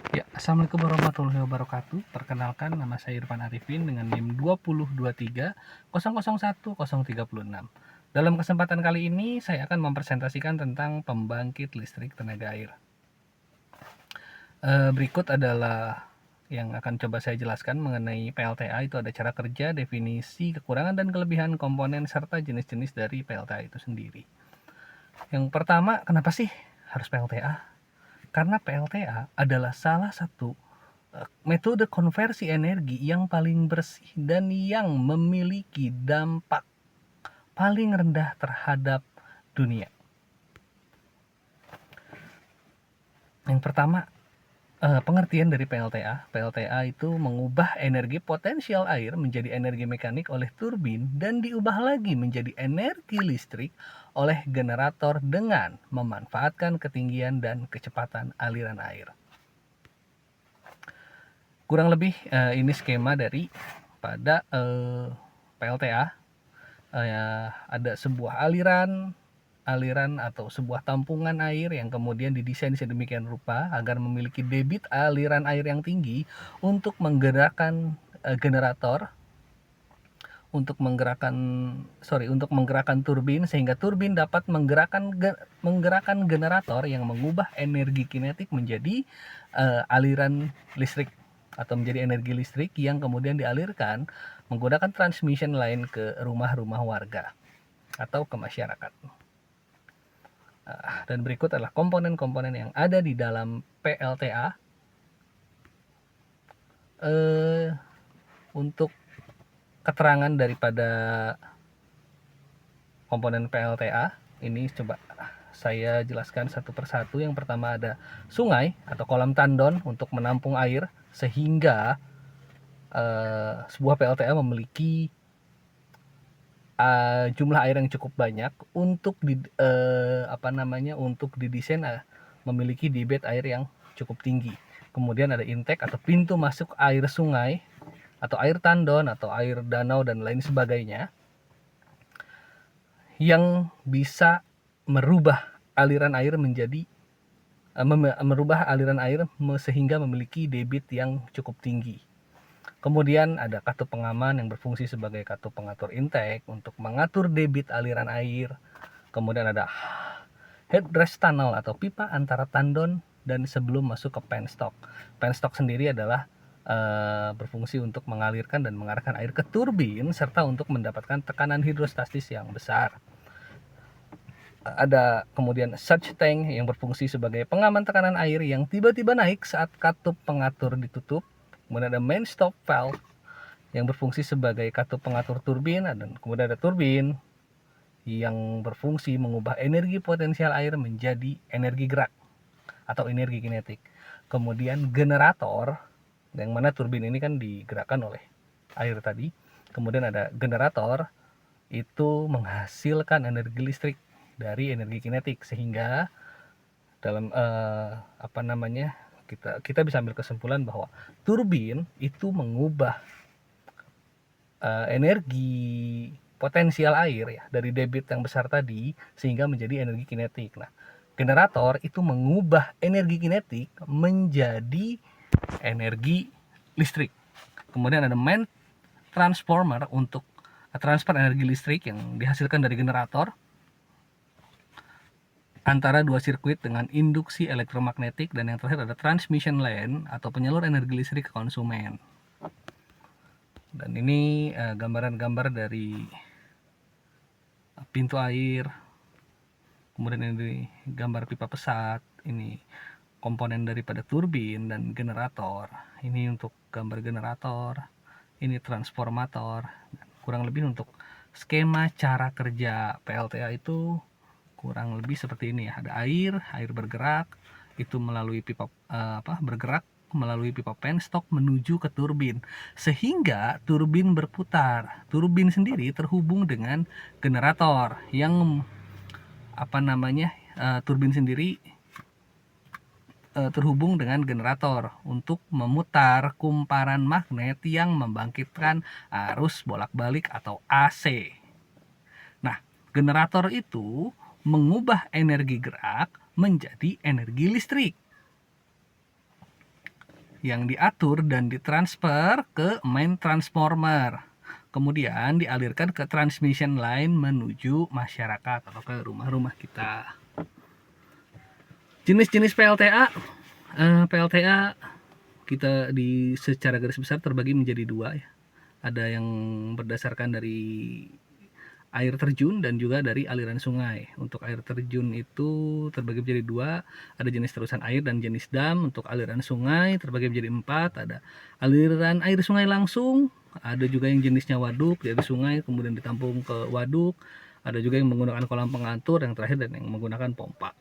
Ya, Assalamualaikum warahmatullahi wabarakatuh. Perkenalkan, nama saya Irfan Arifin dengan NIM 202300103036. Dalam kesempatan kali ini, saya akan mempresentasikan tentang pembangkit listrik tenaga air. Berikut adalah yang akan coba saya jelaskan mengenai PLTA. Itu ada cara kerja, definisi, kekurangan dan kelebihan komponen, serta jenis-jenis dari PLTA itu sendiri. Yang pertama, kenapa sih harus PLTA? Karena PLTA adalah salah satu metode konversi energi yang paling bersih dan yang memiliki dampak paling rendah terhadap dunia. Yang pertama, pengertian dari PLTA. PLTA itu mengubah energi potensial air menjadi energi mekanik oleh turbin dan diubah lagi menjadi energi listrik oleh generator dengan memanfaatkan ketinggian dan kecepatan aliran air. Kurang lebih ini skema dari pada PLTA. Ada sebuah aliran atau sebuah tampungan air yang kemudian didesain sedemikian rupa agar memiliki debit aliran air yang tinggi untuk menggerakkan generator, untuk menggerakkan turbin, sehingga turbin dapat menggerakkan generator yang mengubah energi kinetik menjadi aliran listrik atau menjadi energi listrik yang kemudian dialirkan menggunakan transmission line ke rumah-rumah warga atau ke masyarakat. Dan berikut adalah komponen-komponen yang ada di dalam PLTA. Untuk keterangan daripada komponen PLTA ini coba saya jelaskan satu persatu. Yang pertama ada sungai atau kolam tandon untuk menampung air, sehingga sebuah PLTA memiliki jumlah air yang cukup banyak untuk untuk didesain memiliki debit air yang cukup tinggi. Kemudian ada intake atau pintu masuk air sungai atau air tandon atau air danau dan lain sebagainya, yang bisa merubah aliran air menjadi sehingga memiliki debit yang cukup tinggi. Kemudian ada katup pengaman yang berfungsi sebagai katup pengatur intake untuk mengatur debit aliran air. Kemudian ada headrest tunnel atau pipa antara tandon dan sebelum masuk ke penstock. Penstock sendiri adalah berfungsi untuk mengalirkan dan mengarahkan air ke turbin serta untuk mendapatkan tekanan hidrostatis yang besar. Ada kemudian surge tank yang berfungsi sebagai pengaman tekanan air yang tiba-tiba naik saat katup pengatur ditutup. Kemudian ada main stop valve yang berfungsi sebagai katup pengatur turbin, dan kemudian ada turbin yang berfungsi mengubah energi potensial air menjadi energi gerak atau energi kinetik. Kemudian generator, yang mana turbin ini kan digerakkan oleh air tadi. Kemudian ada generator, itu menghasilkan energi listrik dari energi kinetik, sehingga dalam kita bisa ambil kesimpulan bahwa turbin itu mengubah energi potensial air ya dari debit yang besar tadi sehingga menjadi energi kinetik. Nah, generator itu mengubah energi kinetik menjadi energi listrik. Kemudian ada main transformer untuk transfer energi listrik yang dihasilkan dari generator antara dua sirkuit dengan induksi elektromagnetik, dan yang terakhir ada transmission line atau penyalur energi listrik ke konsumen. Dan ini gambaran-gambar dari pintu air, kemudian ini gambar pipa pesat, ini komponen daripada turbin dan generator. Ini untuk gambar generator, ini transformator. Kurang lebih untuk skema cara kerja PLTA itu kurang lebih seperti ini ya. Ada air bergerak itu melalui pipa bergerak melalui pipa penstock menuju ke turbin, sehingga turbin berputar. Turbin sendiri terhubung dengan generator yang turbin sendiri terhubung dengan generator untuk memutar kumparan magnet yang membangkitkan arus bolak-balik atau AC. Nah, generator itu mengubah energi gerak menjadi energi listrik. yang diatur dan ditransfer ke main transformer. Kemudian dialirkan ke transmission line menuju masyarakat atau ke rumah-rumah kita. Jenis-jenis PLTA, PLTA kita secara garis besar terbagi menjadi dua ya. Ada yang berdasarkan dari air terjun dan juga dari aliran sungai. Untuk air terjun itu terbagi menjadi dua, ada jenis terusan air dan jenis dam. Untuk aliran sungai terbagi menjadi empat, ada aliran air sungai langsung, ada juga yang jenisnya waduk dari sungai kemudian ditampung ke waduk, ada juga yang menggunakan kolam pengatur, yang terakhir dan yang menggunakan pompa.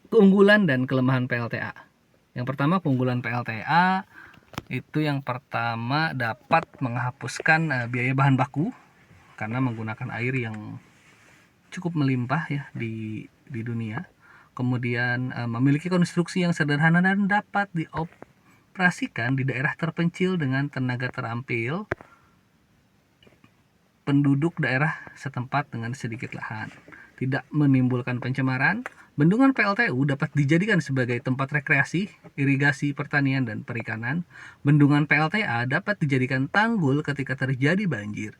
Keunggulan dan kelemahan PLTA. Yang pertama, keunggulan PLTA itu yang pertama dapat menghapuskan biaya bahan baku karena menggunakan air yang cukup melimpah ya di dunia. Kemudian memiliki konstruksi yang sederhana dan dapat dioperasikan di daerah terpencil dengan tenaga terampil penduduk daerah setempat dengan sedikit lahan. Tidak menimbulkan pencemaran. Bendungan PLTU dapat dijadikan sebagai tempat rekreasi, irigasi, pertanian, dan perikanan. Bendungan PLTA dapat dijadikan tanggul ketika terjadi banjir.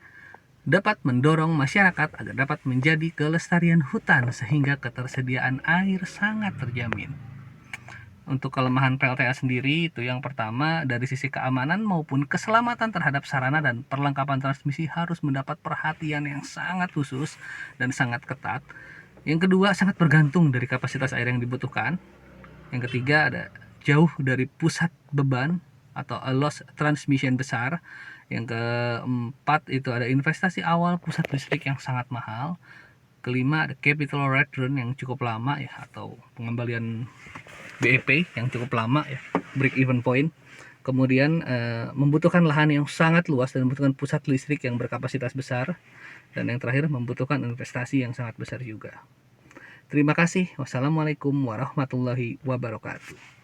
Dapat mendorong masyarakat agar dapat menjadi kelestarian hutan sehingga ketersediaan air sangat terjamin. Untuk kelemahan PLTA sendiri itu yang pertama, dari sisi keamanan maupun keselamatan terhadap sarana dan perlengkapan transmisi harus mendapat perhatian yang sangat khusus dan sangat ketat. Yang kedua, sangat bergantung dari kapasitas air yang dibutuhkan. Yang ketiga, ada jauh dari pusat beban atau loss transmission besar. Yang keempat itu ada investasi awal pusat listrik yang sangat mahal. Kelima, ada capital return yang cukup lama ya, atau pengembalian BEP yang cukup lama ya, break even point. Kemudian membutuhkan lahan yang sangat luas dan membutuhkan pusat listrik yang berkapasitas besar. Dan yang terakhir, membutuhkan investasi yang sangat besar juga. Terima kasih. Wassalamualaikum warahmatullahi wabarakatuh.